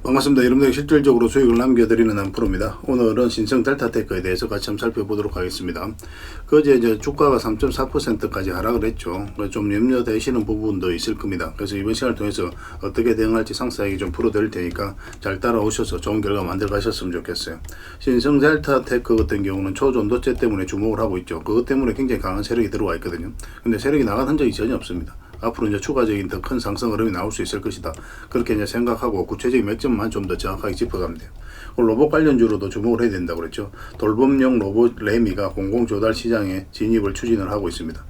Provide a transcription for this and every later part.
반갑습니다. 여러분들에게 실질적으로 수익을 남겨드리는 한프로입니다. 오늘은 신성 델타테크에 대해서 같이 한번 살펴보도록 하겠습니다. 그제 이제 주가가 3.4%까지 하락을 했죠. 좀 염려되시는 부분도 있을 겁니다. 그래서 이번 시간을 통해서 어떻게 대응할지 상세하게 좀 풀어드릴 테니까 잘 따라오셔서 좋은 결과 만들어 가셨으면 좋겠어요. 신성 델타테크 같은 경우는 초전도체 때문에 주목을 하고 있죠. 그것 때문에 굉장히 강한 세력이 들어와 있거든요. 근데 세력이 나간 흔적이 전혀 없습니다. 앞으로 이제 추가적인 더 큰 상승 흐름이 나올 수 있을 것이다. 그렇게 이제 생각하고 구체적인 몇 점만 좀 더 정확하게 짚어가면 돼요. 로봇 관련주로도 주목을 해야 된다고 그랬죠. 돌봄용 로봇 레미가 공공조달 시장에 진입을 추진을 하고 있습니다.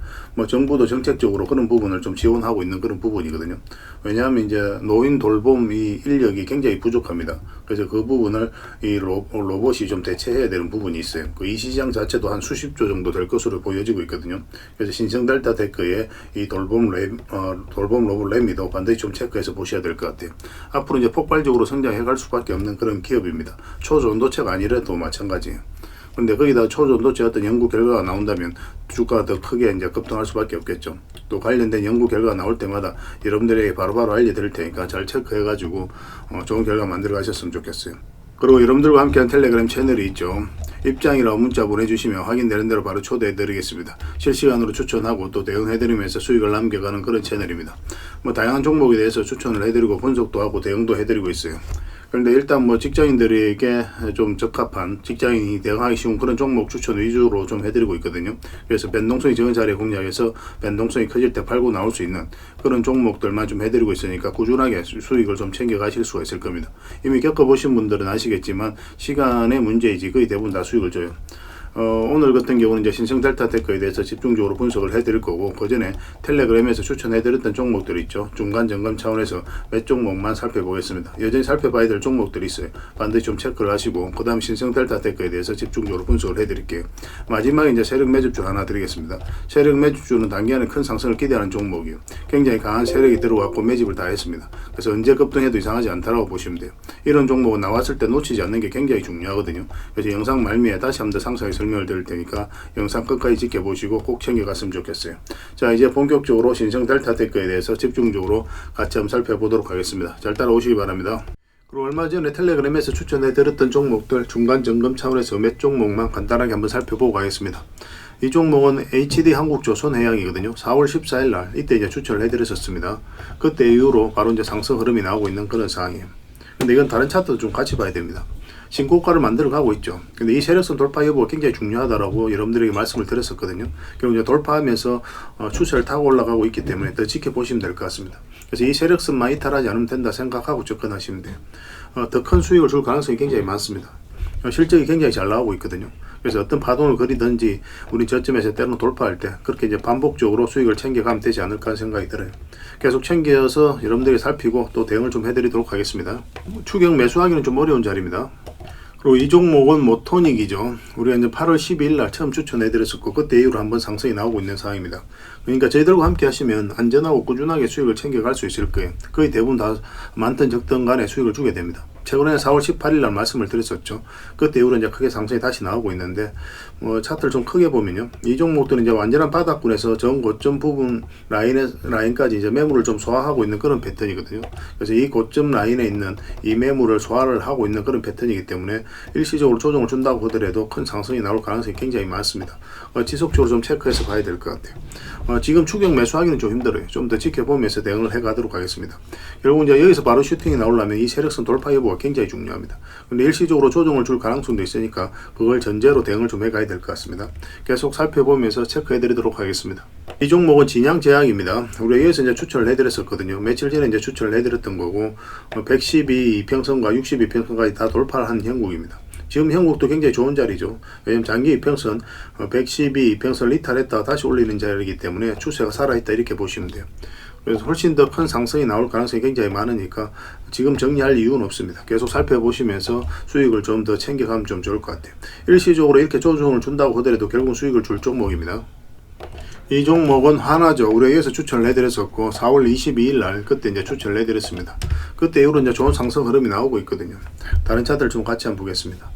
정부도 정책적으로 그런 부분을 좀 지원하고 있는 그런 부분이거든요. 왜냐하면 이제 노인 돌봄 이 인력이 굉장히 부족합니다. 그래서 그 부분을 이 로봇이 좀 대체해야 되는 부분이 있어요. 이 시장 자체도 한 수십조 정도 될 것으로 보여지고 있거든요. 그래서 신성 델타테크의 이 돌봄 로봇 레미도 반드시 좀 체크해서 보셔야 될 것 같아요. 앞으로 이제 폭발적으로 성장해 갈 수밖에 없는 그런 기업입니다. 초전도체가 아니라도 마찬가지예요. 근데 거기다 초전도체 어떤 연구 결과가 나온다면 주가가 더 크게 이제 급등할 수밖에 없겠죠. 또 관련된 연구 결과가 나올 때마다 여러분들에게 바로바로 알려드릴 테니까 잘 체크해가지고 좋은 결과 만들어 가셨으면 좋겠어요. 그리고 여러분들과 함께한 텔레그램 채널이 있죠. 입장이라고 문자 보내주시면 확인되는 대로 바로 초대해드리겠습니다. 실시간으로 추천하고 또 대응해드리면서 수익을 남겨가는 그런 채널입니다. 다양한 종목에 대해서 추천을 해드리고 분석도 하고 대응도 해드리고 있어요. 그런데 일단 직장인들에게 좀 적합한 직장인이 대응하기 쉬운 그런 종목 추천 위주로 좀 해드리고 있거든요. 그래서 변동성이 적은 자리에 공략해서 변동성이 커질 때 팔고 나올 수 있는 그런 종목들만 좀 해드리고 있으니까 꾸준하게 수익을 좀 챙겨가실 수가 있을 겁니다. 이미 겪어보신 분들은 아시겠지만 시간의 문제이지 거의 대부분 다 수익을 줘요. 오늘 같은 경우는 이제 신성 델타테크에 대해서 집중적으로 분석을 해드릴 거고, 그 전에 텔레그램에서 추천해드렸던 종목들이 있죠. 중간 점검 차원에서 몇 종목만 살펴보겠습니다. 여전히 살펴봐야 될 종목들이 있어요. 반드시 좀 체크를 하시고, 그 다음 신성 델타테크에 대해서 집중적으로 분석을 해드릴게요. 마지막에 이제 세력 매집주 하나 드리겠습니다. 세력 매집주는 단기간에 큰 상승을 기대하는 종목이에요. 굉장히 강한 세력이 들어왔고 매집을 다 했습니다. 그래서 언제 급등해도 이상하지 않다라고 보시면 돼요. 이런 종목은 나왔을 때 놓치지 않는 게 굉장히 중요하거든요. 그래서 영상 말미에 다시 한번 더 상세하게 설명을 드릴 테니까 영상 끝까지 지켜보시고 꼭 챙겨갔으면 좋겠어요. 자, 이제 본격적으로 신성 델타테크에 대해서 집중적으로 같이 한번 살펴보도록 하겠습니다. 잘 따라오시기 바랍니다. 그리고 얼마 전에 텔레그램에서 추천해드렸던 종목들 중간 점검 차원에서 몇 종목만 간단하게 한번 살펴보고 가겠습니다. 이 종목은 HD 한국조선해양이거든요. 4월 14일 날 이때 이제 추천을 해드렸었습니다. 그때 이후로 바로 이제 상승 흐름이 나오고 있는 그런 상황이에요. 근데 이건 다른 차트도 좀 같이 봐야 됩니다. 신고가를 만들어 가고 있죠. 근데 이 세력선 돌파 여부가 굉장히 중요하다라고 여러분들에게 말씀을 드렸었거든요. 그리고 이제 돌파하면서 추세를 타고 올라가고 있기 때문에 더 지켜보시면 될 것 같습니다. 그래서 이 세력선만 이탈하지 않으면 된다 생각하고 접근하시면 돼요. 더 큰 수익을 줄 가능성이 굉장히 많습니다. 실적이 굉장히 잘 나오고 있거든요. 그래서 어떤 파동을 그리든지 우리 저점에서 때로는 돌파할 때 그렇게 이제 반복적으로 수익을 챙겨가면 되지 않을까 하는 생각이 들어요. 계속 챙겨서 여러분들이 살피고 또 대응을 좀 해드리도록 하겠습니다. 추격 매수하기는 좀 어려운 자리입니다. 그리고 이 종목은 모토닉이죠. 우리가 이제 8월 12일 날 처음 추천해드렸었고 그때 이후로 한번 상승이 나오고 있는 상황입니다. 그러니까 저희들과 함께 하시면 안전하고 꾸준하게 수익을 챙겨갈 수 있을 거예요. 거의 대부분 다 많든 적든 간에 수익을 주게 됩니다. 최근에 4월 18일 날 말씀을 드렸었죠. 그때 이후로 이제 크게 상승이 다시 나오고 있는데 차트를 좀 크게 보면요. 이 종목들은 이제 완전한 바닥권에서 전 고점 부분 라인까지 이제 매물을 좀 소화하고 있는 그런 패턴이거든요. 그래서 이 고점 라인에 있는 이 매물을 소화를 하고 있는 그런 패턴이기 때문에 일시적으로 조정을 준다고 하더라도 큰 상승이 나올 가능성이 굉장히 많습니다. 지속적으로 좀 체크해서 봐야 될 것 같아요. 지금 추격 매수하기는 좀 힘들어요. 좀 더 지켜보면서 대응을 해가도록 하겠습니다. 결국 이제 여기서 바로 슈팅이 나오려면 이 세력선 돌파 여부가 굉장히 중요합니다. 근데 일시적으로 조정을 줄 가능성도 있으니까 그걸 전제로 대응을 좀 해가야 될 것 같습니다. 계속 살펴보면서 체크해드리도록 하겠습니다. 이 종목은 진양제약입니다. 우리가 여기서 이제 추천을 해드렸었거든요. 며칠 전에 이제 추천을 해드렸던 거고 112 이평선과 60 이평선까지 다 돌파를 한 형국입니다. 지금 형국도 굉장히 좋은 자리죠. 왜냐면 장기 이평선 112 이평선을 이탈했다가 다시 올리는 자리이기 때문에 추세가 살아있다 이렇게 보시면 돼요. 그래서 훨씬 더 큰 상승이 나올 가능성이 굉장히 많으니까 지금 정리할 이유는 없습니다. 계속 살펴보시면서 수익을 좀 더 챙겨가면 좀 좋을 것 같아요. 일시적으로 이렇게 조정을 준다고 하더라도 결국은 수익을 줄 종목입니다. 이 종목은 하나죠. 우리가 여기서 추천을 해드렸었고 4월 22일 날 그때 이제 추천을 해드렸습니다. 그때 이후로 이제 좋은 상승 흐름이 나오고 있거든요. 다른 차트를 좀 같이 한번 보겠습니다.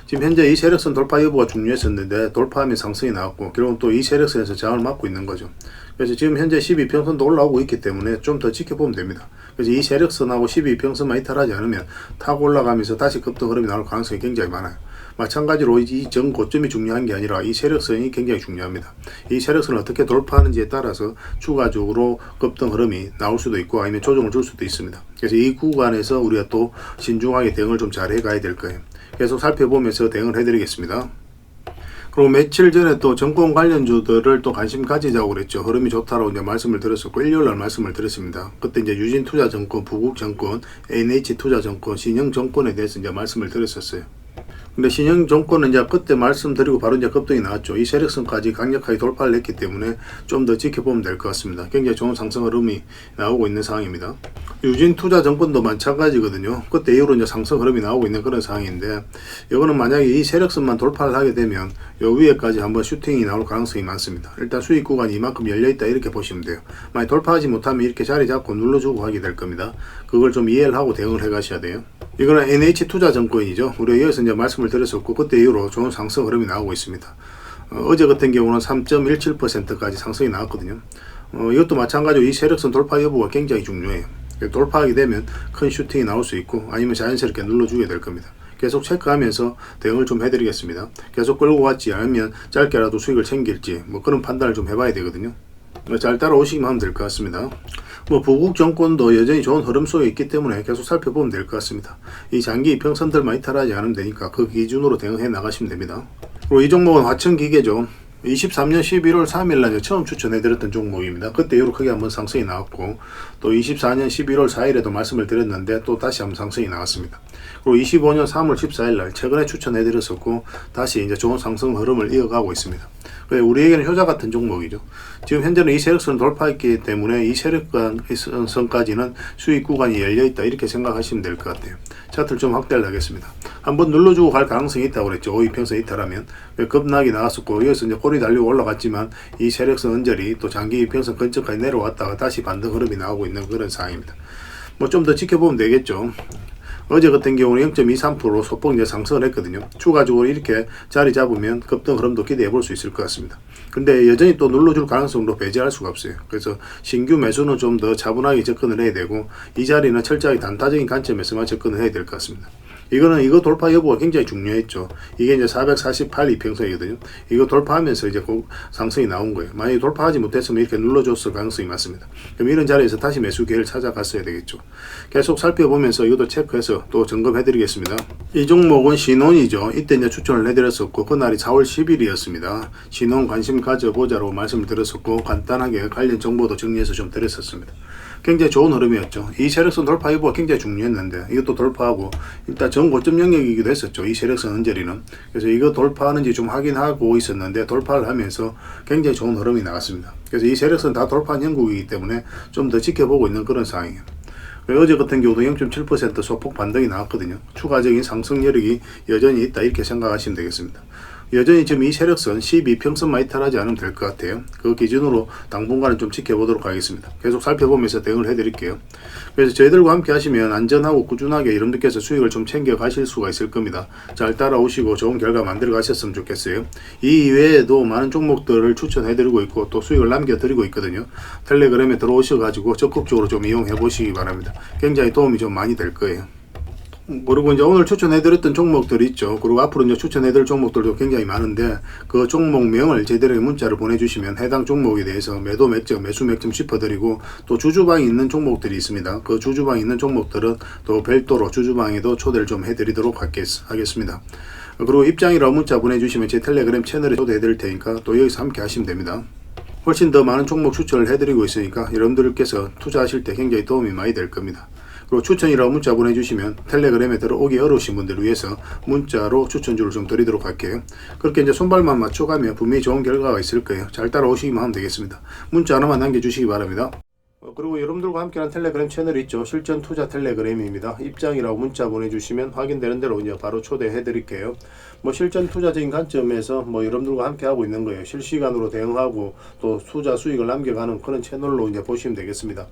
지금 현재 이 세력선 돌파 여부가 중요했었는데 돌파하면 상승이 나왔고 결국은 또 이 세력선에서 저항을 맞고 있는 거죠. 그래서 지금 현재 12평선도 올라오고 있기 때문에 좀 더 지켜보면 됩니다. 그래서 이 세력선하고 12평선만 이탈하지 않으면 타고 올라가면서 다시 급등 흐름이 나올 가능성이 굉장히 많아요. 마찬가지로 이 전 고점이 중요한 게 아니라 이 세력선이 굉장히 중요합니다. 이 세력선을 어떻게 돌파하는지에 따라서 추가적으로 급등 흐름이 나올 수도 있고 아니면 조정을 줄 수도 있습니다. 그래서 이 구간에서 우리가 또 신중하게 대응을 좀 잘 해가야 될 거예요. 계속 살펴보면서 대응을 해드리겠습니다. 그리고 며칠 전에 또 정권 관련주들을 또 관심 가지자고 그랬죠. 흐름이 좋다라고 이제 말씀을 드렸었고, 일요일날 말씀을 드렸습니다. 그때 이제 유진투자증권, 부국증권, NH투자증권, 신영증권에 대해서 이제 말씀을 드렸었어요. 근데 신영증권은 이제 그때 말씀드리고 바로 이제 급등이 나왔죠. 이 세력선까지 강력하게 돌파를 했기 때문에 좀 더 지켜보면 될 것 같습니다. 굉장히 좋은 상승 흐름이 나오고 있는 상황입니다. 유진투자증권도 마찬가지거든요. 그때 이후로 이제 상승 흐름이 나오고 있는 그런 상황인데, 이거는 만약에 이 세력선만 돌파를 하게 되면 요 위에까지 한번 슈팅이 나올 가능성이 많습니다. 일단 수익 구간이 이만큼 열려있다 이렇게 보시면 돼요. 만약 돌파하지 못하면 이렇게 자리 잡고 눌러주고 하게 될 겁니다. 그걸 좀 이해를 하고 대응을 해 가셔야 돼요. 이거는 NH투자증권이죠. 우리가 여기서 이제 말씀을 드렸었고 그때 이후로 좋은 상승 흐름이 나오고 있습니다. 어제 같은 경우는 3.17%까지 상승이 나왔거든요. 이것도 마찬가지로 이 세력선 돌파 여부가 굉장히 중요해요. 돌파하게 되면 큰 슈팅이 나올 수 있고 아니면 자연스럽게 눌러주게 될 겁니다. 계속 체크하면서 대응을 좀 해드리겠습니다. 계속 끌고 갔지 않으면 짧게라도 수익을 챙길지 뭐 그런 판단을 좀 해봐야 되거든요. 잘 따라오시기만 하면 될 것 같습니다. 부국정권도 여전히 좋은 흐름 속에 있기 때문에 계속 살펴보면 될 것 같습니다. 이 장기 이평선들만 이탈하지 않으면 되니까 그 기준으로 대응해 나가시면 됩니다. 그리고 이 종목은 화천기계죠. 23년 11월 3일날 처음 추천해드렸던 종목입니다. 그때 이후로 크게 한번 상승이 나왔고 또 24년 11월 4일에도 말씀을 드렸는데 또 다시 한번 상승이 나왔습니다. 그리고 25년 3월 14일날 최근에 추천해드렸었고 다시 이제 좋은 상승 흐름을 이어가고 있습니다. 우리에게는 효자 같은 종목이죠. 지금 현재는 이 세력선을 돌파했기 때문에 이 세력선까지는 수익 구간이 열려있다 이렇게 생각하시면 될 것 같아요. 차트를 좀 확대를 하겠습니다. 한번 눌러주고 갈 가능성이 있다고 그랬죠. 5이평선 이탈하면 급락이 나왔었고 여기서 이제 꼬리 달리고 올라갔지만 이 세력선 언저리 또 장기 이평선 근처까지 내려왔다가 다시 반등 흐름이 나오고 있는 그런 상황입니다. 좀 더 지켜보면 되겠죠. 어제 같은 경우는 0.23% 소폭 이제 상승을 했거든요. 추가적으로 이렇게 자리 잡으면 급등 흐름도 기대해 볼 수 있을 것 같습니다. 근데 여전히 또 눌러줄 가능성도 배제할 수가 없어요. 그래서 신규 매수는 좀 더 차분하게 접근을 해야 되고 이 자리는 철저하게 단타적인 관점에서만 접근을 해야 될 것 같습니다. 이거 돌파 여부가 굉장히 중요했죠. 이게 이제 448 이평선이거든요. 이거 돌파하면서 이제 상승이 나온 거예요. 만약에 돌파하지 못했으면 이렇게 눌러줬을 가능성이 많습니다. 그럼 이런 자리에서 다시 매수 기회를 찾아갔어야 되겠죠. 계속 살펴보면서 이것도 체크해서 또 점검해 드리겠습니다. 이 종목은 신혼이죠. 이때 이제 추천을 해드렸었고 그날이 4월 10일이었습니다. 신혼 관심 가져보자고 말씀을 드렸었고 간단하게 관련 정보도 정리해서 좀 드렸었습니다. 굉장히 좋은 흐름이었죠. 이 세력선 돌파 여부가 굉장히 중요했는데 이것도 돌파하고 일단 전고점 영역이기도 했었죠. 이 세력선 언저리는. 그래서 이거 돌파하는지 좀 확인하고 있었는데 돌파를 하면서 굉장히 좋은 흐름이 나왔습니다. 그래서 이 세력선 다 돌파한 형국이기 때문에 좀 더 지켜보고 있는 그런 상황이에요. 어제 같은 경우도 0.7% 소폭 반등이 나왔거든요. 추가적인 상승 여력이 여전히 있다 이렇게 생각하시면 되겠습니다. 여전히 지금 이 세력선 12평선만 이탈하지 않으면 될 것 같아요. 그 기준으로 당분간은 좀 지켜보도록 하겠습니다. 계속 살펴보면서 대응을 해드릴게요. 그래서 저희들과 함께 하시면 안전하고 꾸준하게 여러분들께서 수익을 좀 챙겨 가실 수가 있을 겁니다. 잘 따라오시고 좋은 결과 만들어 가셨으면 좋겠어요. 이 이외에도 많은 종목들을 추천해드리고 있고 또 수익을 남겨드리고 있거든요. 텔레그램에 들어오셔가지고 적극적으로 좀 이용해 보시기 바랍니다. 굉장히 도움이 좀 많이 될 거예요. 그리고 이제 오늘 추천해드렸던 종목들이 있죠. 그리고 앞으로 이제 추천해드릴 종목들도 굉장히 많은데 그 종목명을 저희들에게 문자를 보내주시면 해당 종목에 대해서 매도 맥점, 매수 맥점 짚어드리고 또 주주방이 있는 종목들이 있습니다. 그 주주방이 있는 종목들은 또 별도로 주주방에도 초대를 좀 해드리도록 하겠습니다. 그리고 입장이라고 문자 보내주시면 제 텔레그램 채널에 초대해드릴 테니까 또 여기서 함께 하시면 됩니다. 훨씬 더 많은 종목 추천을 해드리고 있으니까 여러분들께서 투자하실 때 굉장히 도움이 많이 될 겁니다. 그리고 추천이라고 문자 보내주시면 텔레그램에 들어오기 어려우신 분들을 위해서 문자로 추천주를 좀 드리도록 할게요. 그렇게 이제 손발만 맞춰가면 분명히 좋은 결과가 있을 거예요. 잘 따라오시기만 하면 되겠습니다. 문자 하나만 남겨주시기 바랍니다. 그리고 여러분들과 함께하는 텔레그램 채널이 있죠. 실전 투자 텔레그램입니다. 입장이라고 문자 보내주시면 확인되는 대로 이제 바로 초대해 드릴게요. 실전 투자적인 관점에서 여러분들과 함께 하고 있는 거예요. 실시간으로 대응하고 또 투자 수익을 남겨가는 그런 채널로 이제 보시면 되겠습니다.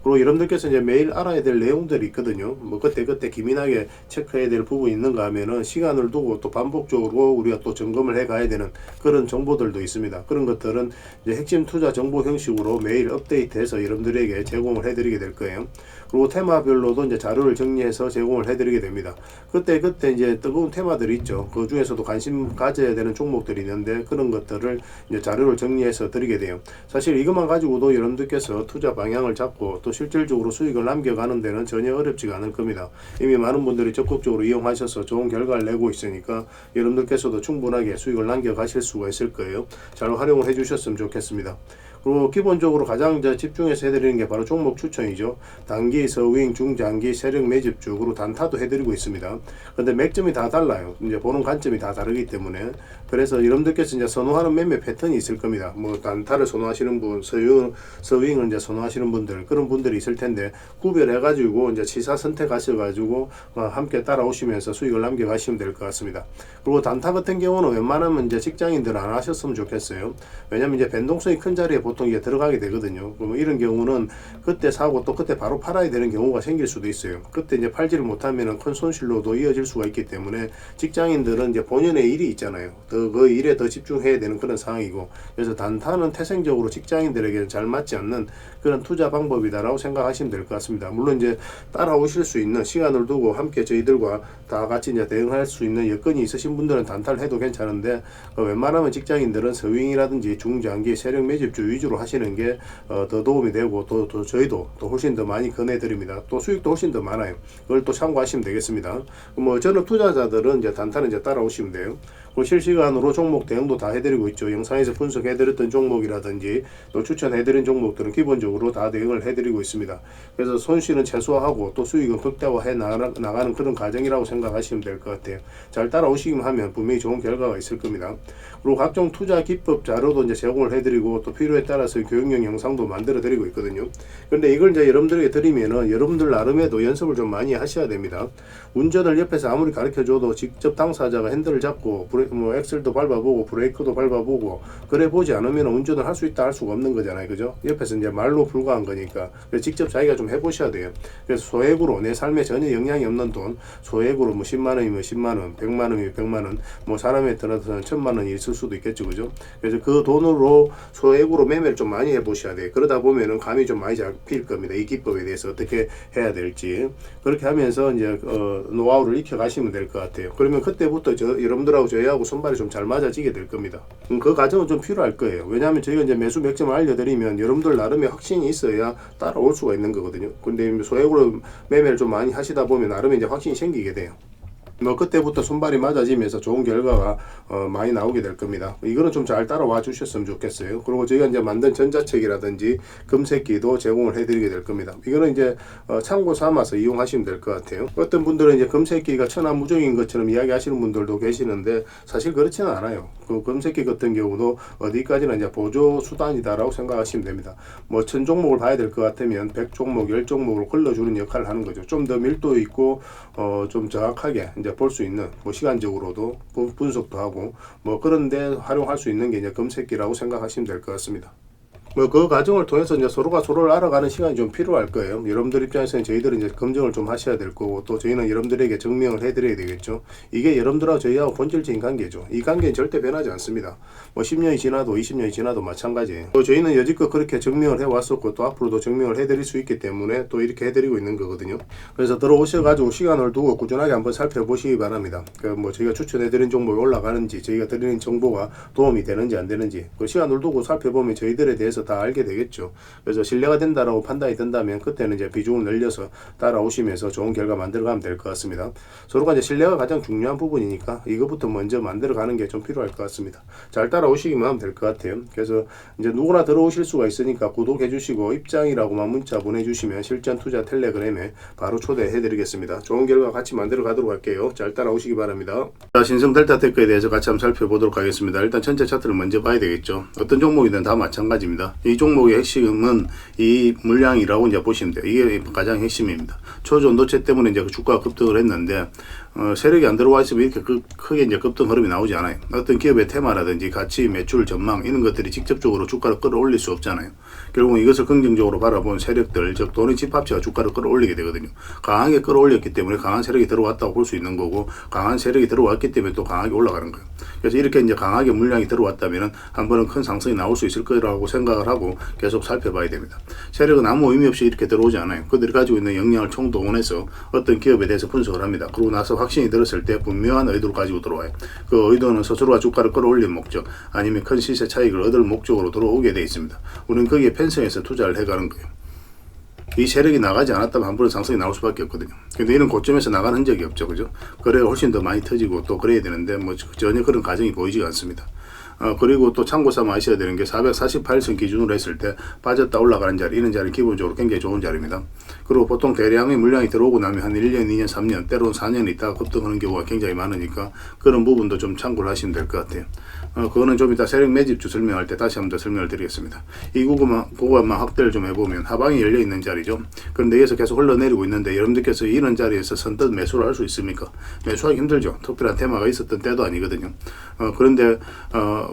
그리고 여러분들께서 이제 매일 알아야 될 내용들이 있거든요. 뭐 그때 기민하게 체크해야 될 부분이 있는가 하면은 시간을 두고 또 반복적으로 우리가 또 점검을 해 가야 되는 그런 정보들도 있습니다. 그런 것들은 이제 핵심 투자 정보 형식으로 매일 업데이트해서 여러분들에게 제공을 해드리게 될 거예요. 그리고 테마별로도 이제 자료를 정리해서 제공을 해드리게 됩니다. 그때 이제 뜨거운 테마들이 있죠. 그 중에서도 관심 가져야 되는 종목들이 있는데 그런 것들을 이제 자료를 정리해서 드리게 돼요. 사실 이것만 가지고도 여러분들께서 투자 방향을 잡고 또 실질적으로 수익을 남겨가는 데는 전혀 어렵지가 않을 겁니다. 이미 많은 분들이 적극적으로 이용하셔서 좋은 결과를 내고 있으니까 여러분들께서도 충분하게 수익을 남겨가실 수가 있을 거예요. 잘 활용을 해주셨으면 좋겠습니다. 그리고 기본적으로 가장 집중해서 해드리는 게 바로 종목 추천이죠. 단기, 서윙, 중장기, 세력 매집주, 그리고 단타도 해드리고 있습니다. 근데 맥점이 다 달라요. 이제 보는 관점이 다 다르기 때문에. 그래서 여러분들께서 이제 선호하는 매매 패턴이 있을 겁니다. 뭐 단타를 선호하시는 분, 서윙을 이제 선호하시는 분들, 그런 분들이 있을 텐데 구별해가지고 이제 치사 선택하셔가지고 함께 따라오시면서 수익을 남겨가시면 될 것 같습니다. 그리고 단타 같은 경우는 웬만하면 이제 직장인들 안 하셨으면 좋겠어요. 왜냐면 이제 변동성이 큰 자리에 보통 이게 들어가게 되거든요. 그럼 이런 경우는 그때 사고 또 그때 바로 팔아야 되는 경우가 생길 수도 있어요. 그때 이제 팔지를 못하면 큰 손실로도 이어질 수가 있기 때문에 직장인들은 이제 본연의 일이 있잖아요. 그 일에 더 집중해야 되는 그런 상황이고, 그래서 단타는 태생적으로 직장인들에게 잘 맞지 않는 그런 투자 방법이다라고 생각하시면 될 것 같습니다. 물론 이제 따라오실 수 있는 시간을 두고 함께 저희들과 다 같이 이제 대응할 수 있는 여건이 있으신 분들은 단타를 해도 괜찮은데 웬만하면 직장인들은 서윙이라든지 중장기 세력 매집주 위주로 하시는 게 더 도움이 되고 또 저희도 또 훨씬 더 많이 권해드립니다. 또 수익도 훨씬 더 많아요. 그걸 또 참고하시면 되겠습니다. 뭐 저는 투자자들은 이제 단타는 이제 따라오시면 돼요. 실시간으로 종목 대응도 다 해드리고 있죠. 영상에서 분석해드렸던 종목이라든지 또 추천해드린 종목들은 기본적으로 다 대응을 해드리고 있습니다. 그래서 손실은 최소화하고 또 수익은 극대화해 나가는 그런 과정이라고 생각하시면 될 것 같아요. 잘 따라오시기만 하면 분명히 좋은 결과가 있을 겁니다. 그리고 각종 투자 기법 자료도 이제 제공을 해드리고 또 필요에 따라서 교육용 영상도 만들어 드리고 있거든요. 그런데 이걸 이제 여러분들에게 드리면은 여러분들 나름에도 연습을 좀 많이 하셔야 됩니다. 운전을 옆에서 아무리 가르쳐 줘도 직접 당사자가 핸들을 잡고 엑셀도 밟아보고 브레이크도 밟아보고 그래 보지 않으면 운전을 할 수 있다 할 수가 없는 거잖아요. 그죠? 옆에서 이제 말로 불과한 거니까 직접 자기가 좀 해보셔야 돼요. 그래서 소액으로 내 삶에 전혀 영향이 없는 돈, 소액으로 뭐 10만 원이면 10만 원, 100만 원이면 100만 원, 뭐 사람에 따라서는 1000만 원이 있을 수도 있겠죠. 그죠? 그래서 그 돈으로 소액으로 매매를 좀 많이 해보셔야 돼요. 그러다 보면은 감이 좀 많이 잡힐 겁니다. 이 기법에 대해서 어떻게 해야 될지. 그렇게 하면서 이제 노하우를 익혀가시면 될 것 같아요. 그러면 그때부터 여러분들하고 저희하고 손발이 좀 잘 맞아지게 될 겁니다. 그 과정은 좀 필요할 거예요. 왜냐하면 저희가 이제 매수 맥점을 알려드리면 여러분들 나름의 확신이 있어야 따라올 수가 있는 거거든요. 근데 소액으로 매매를 좀 많이 하시다 보면 나름의 이제 확신이 생기게 돼요. 뭐 그때부터 손발이 맞아지면서 좋은 결과가 많이 나오게 될 겁니다. 이거는 좀 잘 따라와 주셨으면 좋겠어요. 그리고 저희가 이제 만든 전자책이라든지 금색기도 제공을 해드리게 될 겁니다. 이거는 이제 참고 삼아서 이용하시면 될 것 같아요. 어떤 분들은 이제 금색기가 천하무적인 것처럼 이야기하시는 분들도 계시는데 사실 그렇지는 않아요. 그 금색기 같은 경우도 어디까지나 이제 보조 수단이다라고 생각하시면 됩니다. 뭐 1000종목을 봐야 될 것 같으면 100종목, 10종목을 걸러주는 역할을 하는 거죠. 좀 더 밀도 있고 좀 정확하게 이제 볼 수 있는 뭐 시간적으로도 분석도 하고 뭐 그런데 활용할 수 있는 게 이제 금색기라고 생각하시면 될 것 같습니다. 뭐 그 과정을 통해서 이제 서로가 서로를 알아가는 시간이 좀 필요할 거예요. 여러분들 입장에서는 저희들은 이제 검증을 좀 하셔야 될 거고 또 저희는 여러분들에게 증명을 해드려야 되겠죠. 이게 여러분들하고 저희하고 본질적인 관계죠. 이 관계는 절대 변하지 않습니다. 뭐 10년이 지나도 20년이 지나도 마찬가지예요. 또 저희는 여지껏 그렇게 증명을 해왔었고 또 앞으로도 증명을 해드릴 수 있기 때문에 또 이렇게 해드리고 있는 거거든요. 그래서 들어오셔가지고 시간을 두고 꾸준하게 한번 살펴보시기 바랍니다. 그 뭐 저희가 추천해드린 종목이 올라가는지 저희가 드리는 정보가 도움이 되는지 안 되는지 그 시간을 두고 살펴보면 저희들에 대해서 다 알게 되겠죠. 그래서 신뢰가 된다라고 판단이 된다면 그때는 이제 비중을 늘려서 따라오시면서 좋은 결과 만들어가면 될 것 같습니다. 서로가 이제 신뢰가 가장 중요한 부분이니까 이것부터 먼저 만들어가는 게 좀 필요할 것 같습니다. 잘 따라오시기만 하면 될 것 같아요. 그래서 이제 누구나 들어오실 수가 있으니까 구독해 주시고 입장이라고만 문자 보내주시면 실전 투자 텔레그램에 바로 초대해 드리겠습니다. 좋은 결과 같이 만들어 가도록 할게요. 잘 따라오시기 바랍니다. 자, 신성 델타테크에 대해서 같이 한번 살펴보도록 하겠습니다. 일단 전체 차트를 먼저 봐야 되겠죠. 어떤 종목이든 다 마찬가지입니다. 이 종목의 핵심은 이 물량이라고 이제 보시면 돼요. 이게 가장 핵심입니다. 초전도체 때문에 이제 주가가 급등을 했는데 세력이 안 들어와 있으면 이렇게 크게 이제 급등 흐름이 나오지 않아요. 어떤 기업의 테마라든지 가치, 매출, 전망 이런 것들이 직접적으로 주가를 끌어올릴 수 없잖아요. 결국은 이것을 긍정적으로 바라본 세력들, 즉 돈의 집합체가 주가를 끌어올리게 되거든요. 강하게 끌어올렸기 때문에 강한 세력이 들어왔다고 볼 수 있는 거고, 강한 세력이 들어왔기 때문에 또 강하게 올라가는 거예요. 그래서 이렇게 이제 강하게 물량이 들어왔다면 한 번은 큰 상승이 나올 수 있을 거라고 생각을 하고 계속 살펴봐야 됩니다. 세력은 아무 의미 없이 이렇게 들어오지 않아요. 그들이 가지고 있는 역량을 총동원해서 어떤 기업에 대해서 분석을 합니다. 그러고 나서 확신이 들었을 때 분명한 의도를 가지고 들어와요. 그 의도는 스스로가 주가를 끌어올릴 목적, 아니면 큰 시세 차익을 얻을 목적으로 들어오게 되어 있습니다. 우리는 거기에 편성해서 투자를 해가는 거예요. 이 세력이 나가지 않았다면 한 번은 상승이 나올 수밖에 없거든요. 근데 이런 고점에서 나간 흔적이 없죠. 그죠? 거래가 훨씬 더 많이 터지고 또 그래야 되는데 뭐 전혀 그런 과정이 보이지가 않습니다. 그리고 또 참고 삼아 아셔야 되는 게 448선 기준으로 했을 때 빠졌다 올라가는 자리, 이런 자리는 기본적으로 굉장히 좋은 자리입니다. 그리고 보통 대량의 물량이 들어오고 나면 한 1년, 2년, 3년, 때로는 4년 있다가 급등하는 경우가 굉장히 많으니까 그런 부분도 좀 참고를 하시면 될 것 같아요. 그거는 좀 이따 세력 매집주 설명할 때 다시 한번 더 설명을 드리겠습니다. 이 구간만 확대를 좀 해보면 하방이 열려있는 자리죠. 그런데 여기서 계속 흘러내리고 있는데 여러분들께서 이런 자리에서 선뜻 매수를 할 수 있습니까? 매수하기 힘들죠. 특별한 테마가 있었던 때도 아니거든요. 그런데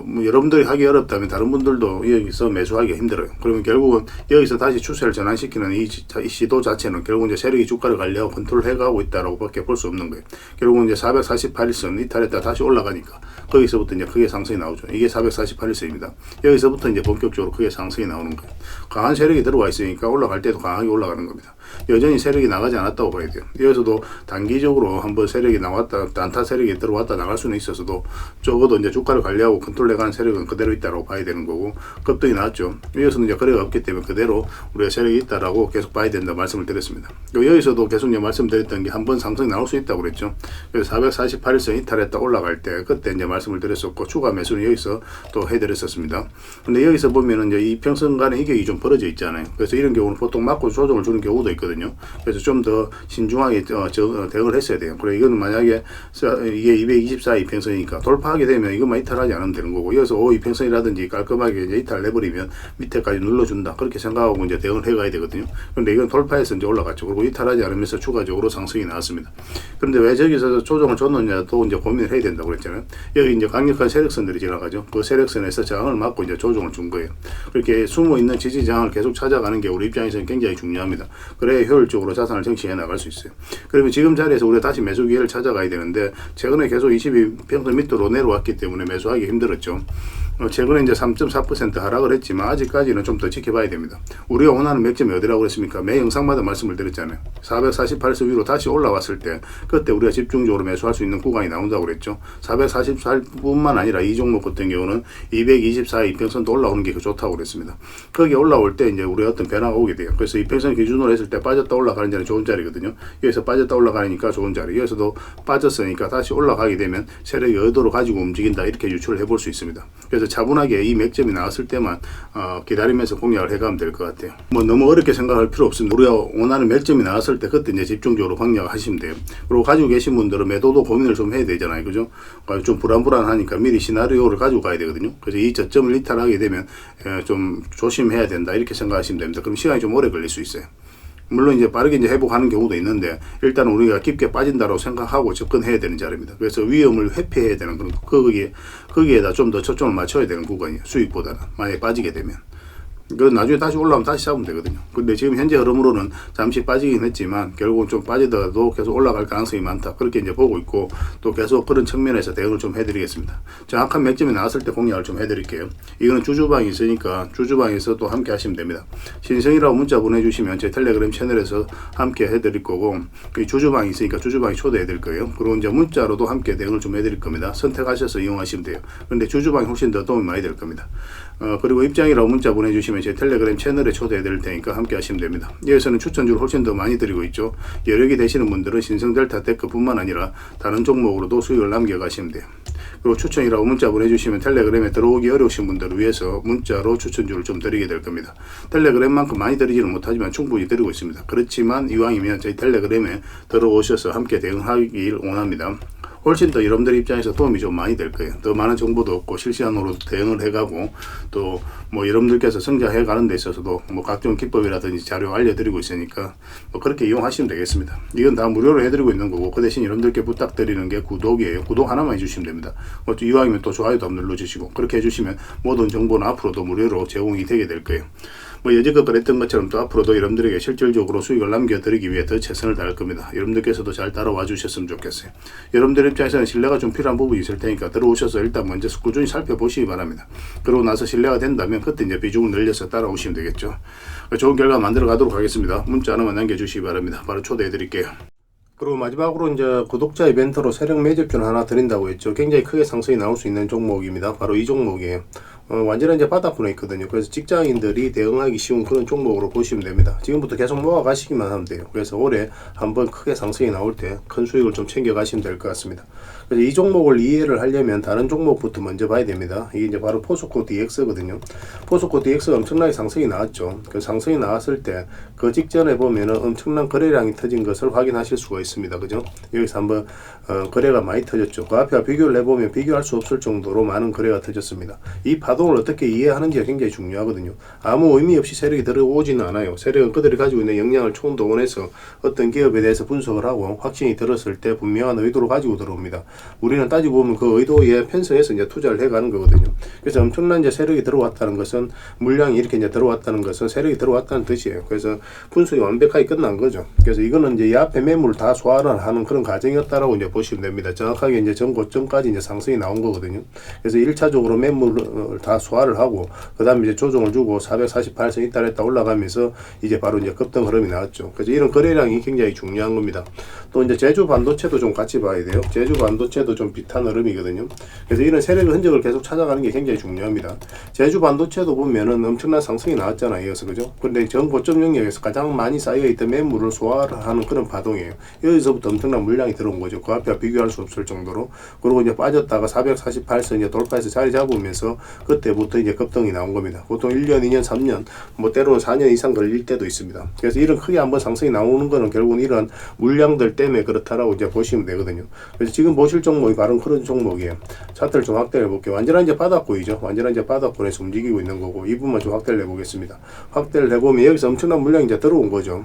뭐 여러분들이 하기 어렵다면 다른 분들도 여기서 매수하기 힘들어요. 그러면 결국은 여기서 다시 추세를 전환시키는 이 시도 자체는 결국 이제 세력이 주가를 관리하고 컨트롤 해가고 있다라고 밖에 볼 수 없는 거예요. 결국은 이제 448선 이탈했다 다시 올라가니까 거기서부터 이제 크게 상승이 나오죠. 이게 448선입니다. 여기서부터 이제 본격적으로 크게 상승이 나오는 거예요. 강한 세력이 들어와 있으니까 올라갈 때도 강하게 올라가는 겁니다. 여전히 세력이 나가지 않았다고 봐야 돼요. 여기서도 단기적으로 한번 세력이 나왔다, 단타 세력이 들어왔다 나갈 수는 있어서도 적어도 이제 주가를 관리하고 컨트롤해가는 세력은 그대로 있다라고 봐야 되는 거고, 급등이 나왔죠. 여기서는 이제 거래가 없기 때문에 그대로 우리가 세력이 있다라고 계속 봐야 된다 말씀을 드렸습니다. 여기서도 계속 이제 말씀드렸던 게 한번 상승이 나올 수 있다고 그랬죠. 그래서 448선 이탈했다 올라갈 때 그때 이제 말씀을 드렸었고, 추가 매수는 여기서 또 해드렸었습니다. 근데 여기서 보면은 이제 이 평선 간의 이격이 좀 벌어져 있잖아요. 그래서 이런 경우는 보통 맞고 조정을 주는 경우도 있거든요. 그래서 좀 더 신중하게 대응을 했어야 돼요. 그래 이거는 만약에 이게 224 이평선이니까 돌파하게 되면 이것만 이탈하지 않으면 되는 거고, 여기서 5 이평선이라든지 깔끔하게 이제 이탈 내버리면 밑에까지 눌러준다 그렇게 생각하고 이제 대응을 해가야 되거든요. 그런데 이건 돌파해서 이제 올라갔죠. 그리고 이탈하지 않으면서 추가적으로 상승이 나왔습니다. 그런데 왜 저기서 조정을 줬느냐도 이제 고민을 해야 된다고 그랬잖아요. 여기 이제 강력한 세력선들이 지나가죠. 그 세력선에서 저항을 막고 이제 조정을 준 거예요. 그렇게 숨어 있는 지지 저항을 계속 찾아가는 게 우리 입장에서는 굉장히 중요합니다. 그래야 효율적으로 자산을 정치해 나갈 수 있어요. 그러면 지금 자리에서 우리가 다시 매수 기회를 찾아가야 되는데, 최근에 계속 22평선 밑으로 내려왔기 때문에 매수하기 힘들었죠. 최근에 이제 3.4% 하락을 했지만 아직까지는 좀 더 지켜봐야 됩니다. 우리가 원하는 맥점이 어디라고 그랬습니까? 매 영상마다 말씀을 드렸잖아요. 448선 위로 다시 올라왔을 때 그때 우리가 집중적으로 매수할 수 있는 구간이 나온다고 그랬죠. 448뿐만 아니라 이 종목 같은 경우는 224 이평선도 올라오는 게 좋다고 그랬습니다. 거기 올라올 때 이제 우리가 어떤 변화가 오게 돼요. 그래서 이평선 기준으로 했을 때 빠졌다 올라가는 자리는 좋은 자리거든요. 여기서 빠졌다 올라가니까 좋은 자리, 여기서도 빠졌으니까 다시 올라가게 되면 세력의 의도를 가지고 움직인다 이렇게 유추를 해볼 수 있습니다. 그래서 차분하게 이 맥점이 나왔을 때만 기다리면서 공략을 해가면 될 것 같아요. 뭐 너무 어렵게 생각할 필요 없습니다. 우리가 원하는 맥점이 나왔을 때 그때 이제 집중적으로 공략을 하시면 돼요. 그리고 가지고 계신 분들은 매도도 고민을 좀 해야 되잖아요. 그죠? 좀 불안하니까 미리 시나리오를 가지고 가야 되거든요. 그래서 이 저점을 이탈하게 되면 좀 조심해야 된다 이렇게 생각하시면 됩니다. 그럼 시간이 좀 오래 걸릴 수 있어요. 물론 이제 빠르게 이제 회복하는 경우도 있는데, 일단 우리가 깊게 빠진다고 생각하고 접근해야 되는 자리입니다. 그래서 위험을 회피해야 되는 그런 거기에다 좀 더 초점을 맞춰야 되는 구간이에요. 수익보다는 만약에 빠지게 되면. 그 나중에 다시 올라오면 다시 잡으면 되거든요. 근데 지금 현재 흐름으로는 잠시 빠지긴 했지만 결국은 좀 빠지더라도 계속 올라갈 가능성이 많다 그렇게 이제 보고 있고, 또 계속 그런 측면에서 대응을 좀 해드리겠습니다. 정확한 맥점이 나왔을 때 공략을 좀 해드릴게요. 이거는 주주방이 있으니까 주주방에서 또 함께 하시면 됩니다. 신성이라고 문자 보내주시면 제 텔레그램 채널에서 함께 해드릴 거고, 주주방이 있으니까 주주방이 초대해드릴 거예요. 그리고 이제 문자로도 함께 대응을 좀 해드릴 겁니다. 선택하셔서 이용하시면 돼요. 근데 주주방이 훨씬 더 도움이 많이 될 겁니다. 그리고 입장이라고 문자 보내주시면 제 텔레그램 채널에 초대해 드릴 테니까 함께 하시면 됩니다. 여기서는 추천주를 훨씬 더 많이 드리고 있죠. 여력이 되시는 분들은 신성델타 테크뿐만 아니라 다른 종목으로도 수익을 남겨가시면 돼요. 그리고 추천이라고 문자 보내주시면 텔레그램에 들어오기 어려우신 분들을 위해서 문자로 추천주를 좀 드리게 될 겁니다. 텔레그램만큼 많이 드리지는 못하지만 충분히 드리고 있습니다. 그렇지만 이왕이면 저희 텔레그램에 들어오셔서 함께 대응하길 원합니다. 훨씬 더 여러분들 입장에서 도움이 좀 많이 될 거예요. 더 많은 정보도 얻고 실시간으로 대응을 해가고 또 뭐 여러분들께서 성장해 가는 데 있어서도 뭐 각종 기법이라든지 자료 알려드리고 있으니까 뭐 그렇게 이용하시면 되겠습니다. 이건 다 무료로 해드리고 있는 거고 그 대신 여러분들께 부탁드리는 게 구독이에요. 구독 하나만 해주시면 됩니다. 또 이왕이면 또 좋아요도 한번 눌러주시고 그렇게 해주시면 모든 정보는 앞으로도 무료로 제공이 되게 될 거예요. 뭐 여지껏 그랬던 것처럼 또 앞으로도 여러분들에게 실질적으로 수익을 남겨드리기 위해 더 최선을 다할 겁니다. 여러분들께서도 잘 따라와 주셨으면 좋겠어요. 여러분들 입장에서는 신뢰가 좀 필요한 부분이 있을 테니까 들어오셔서 일단 먼저 꾸준히 살펴보시기 바랍니다. 그러고 나서 신뢰가 된다면 그때 이제 비중을 늘려서 따라오시면 되겠죠. 좋은 결과 만들어 가도록 하겠습니다. 문자 하나만 남겨주시기 바랍니다. 바로 초대해 드릴게요. 그리고 마지막으로 이제 구독자 이벤트로 세력 매집주는 하나 드린다고 했죠. 굉장히 크게 상승이 나올 수 있는 종목입니다. 바로 이 종목이에요. 완전히 이제 바닥권에 있거든요. 그래서 직장인들이 대응하기 쉬운 그런 종목으로 보시면 됩니다. 지금부터 계속 모아 가시기만 하면 돼요. 그래서 올해 한번 크게 상승이 나올 때 큰 수익을 좀 챙겨 가시면 될 것 같습니다. 그래서 이 종목을 이해를 하려면 다른 종목부터 먼저 봐야 됩니다. 이게 이제 바로 포스코 DX거든요. 포스코 DX가 엄청나게 상승이 나왔죠. 그 상승이 나왔을 때 그 직전에 보면은 엄청난 거래량이 터진 것을 확인하실 수가 있습니다. 그죠? 여기서 한번 거래가 많이 터졌죠. 그 앞에 비교를 해보면 비교할 수 없을 정도로 많은 거래가 터졌습니다. 이 파동을 어떻게 이해하는지가 굉장히 중요하거든요. 아무 의미 없이 세력이 들어오지는 않아요. 세력은 그들이 가지고 있는 역량을 총동원해서 어떤 기업에 대해서 분석을 하고 확신이 들었을 때 분명한 의도를 가지고 들어옵니다. 우리는 따지고 보면 그 의도에 편성해서 이제 투자를 해가는 거거든요. 그래서 엄청난 이제 세력이 들어왔다는 것은 물량이 이렇게 이제 들어왔다는 것은 세력이 들어왔다는 뜻이에요. 그래서 분석이 완벽하게 끝난 거죠. 그래서 이거는 이제 이 앞에 매물을 다 소화를 하는 그런 과정이었다라고 이제 보시면 됩니다. 정확하게 이제 전 고점까지 이제 상승이 나온 거거든요. 그래서 1차적으로 매물을 다 소화를 하고 그 다음에 이제 조정을 주고 448선 잇따랐다 올라가면서 이제 바로 이제 급등 흐름이 나왔죠. 그래서 이런 거래량이 굉장히 중요한 겁니다. 또 이제 제주 반도체도 좀 같이 봐야 돼요. 제주 반도체도 좀 비슷한 흐름이거든요. 그래서 이런 세력의 흔적을 계속 찾아가는 게 굉장히 중요합니다. 제주 반도체도 보면은 엄청난 상승이 나왔잖아요. 이어서 그죠? 근데 전 고점 영역에서 가장 많이 쌓여있던 매물을 소화를 하는 그런 파동이에요. 여기서부터 엄청난 물량이 들어온 거죠. 그 앞에 비교할 수 없을 정도로. 그리고 이제 빠졌다가 448선 이제 돌파해서 자리 잡으면서 그때부터 이제 급등이 나온 겁니다. 보통 1년, 2년, 3년, 뭐 때로는 4년 이상 걸릴 때도 있습니다. 그래서 이런 크게 한번 상승이 나오는 거는 결국은 이런 물량들 때문에 그렇다라고 이제 보시면 되거든요. 그래서 지금 보실 종목이 바로 그런 종목이에요. 차트를 좀 확대해 볼게요. 완전한 이제 바닥권이죠. 완전한 이제 바닥권에서 움직이고 있는 거고 이 부분만 좀 확대를 해보겠습니다. 확대를 해보면 여기서 엄청난 물량이 이제 들어온 거죠.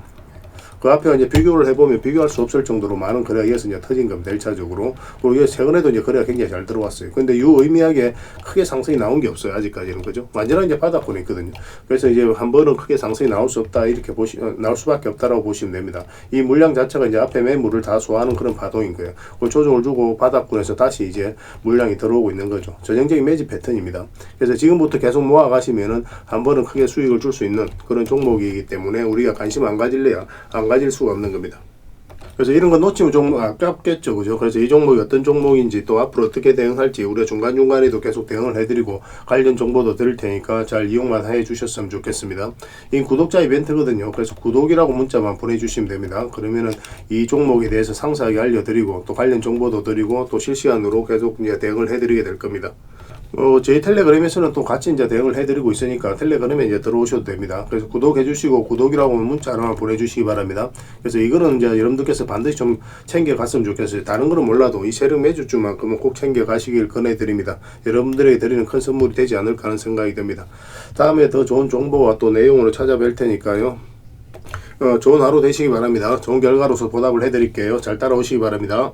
그 앞에 이제 비교를 해보면 비교할 수 없을 정도로 많은 거래가 이어서 이제 터진 겁니다. 1차적으로. 그리고 최근에도 이제 거래가 굉장히 잘 들어왔어요. 근데 유의미하게 크게 상승이 나온 게 없어요. 아직까지는. 그죠? 완전한 이제 바닥권에 있거든요. 그래서 이제 한 번은 크게 상승이 나올 수 없다. 이렇게 나올 수밖에 없다라고 보시면 됩니다. 이 물량 자체가 이제 앞에 매물을 다 소화하는 그런 파동인 거예요. 그 조정을 주고 바닥권에서 다시 이제 물량이 들어오고 있는 거죠. 전형적인 매집 패턴입니다. 그래서 지금부터 계속 모아 가시면은 한 번은 크게 수익을 줄 수 있는 그런 종목이기 때문에 우리가 관심 안 가질래야 안 가질 수가 없는 겁니다. 그래서 이런 거 놓치면 좀 아깝겠죠. 그죠? 그래서 이 종목이 어떤 종목인지 또 앞으로 어떻게 대응할지 우리가 중간중간에도 계속 대응을 해드리고 관련 정보도 드릴 테니까 잘 이용만 해 주셨으면 좋겠습니다. 이 구독자 이벤트거든요. 그래서 구독이라고 문자만 보내주시면 됩니다. 그러면은 이 종목에 대해서 상세하게 알려드리고 또 관련 정보도 드리고 또 실시간으로 계속 이제 대응을 해드리게 될 겁니다. 저희 텔레그램에서는 또 같이 이제 대응을 해드리고 있으니까 텔레그램에 이제 들어오셔도 됩니다. 그래서 구독해 주시고 구독이라고 하면 문자 하나 보내주시기 바랍니다. 그래서 이거는 이제 여러분들께서 반드시 좀 챙겨 갔으면 좋겠어요. 다른 거는 몰라도 이 세력 매주주만큼은 꼭 챙겨 가시길 권해드립니다. 여러분들에게 드리는 큰 선물이 되지 않을까 하는 생각이 듭니다. 다음에 더 좋은 정보와 또 내용으로 찾아뵐 테니까요. 좋은 하루 되시기 바랍니다. 좋은 결과로서 보답을 해드릴게요. 잘 따라오시기 바랍니다.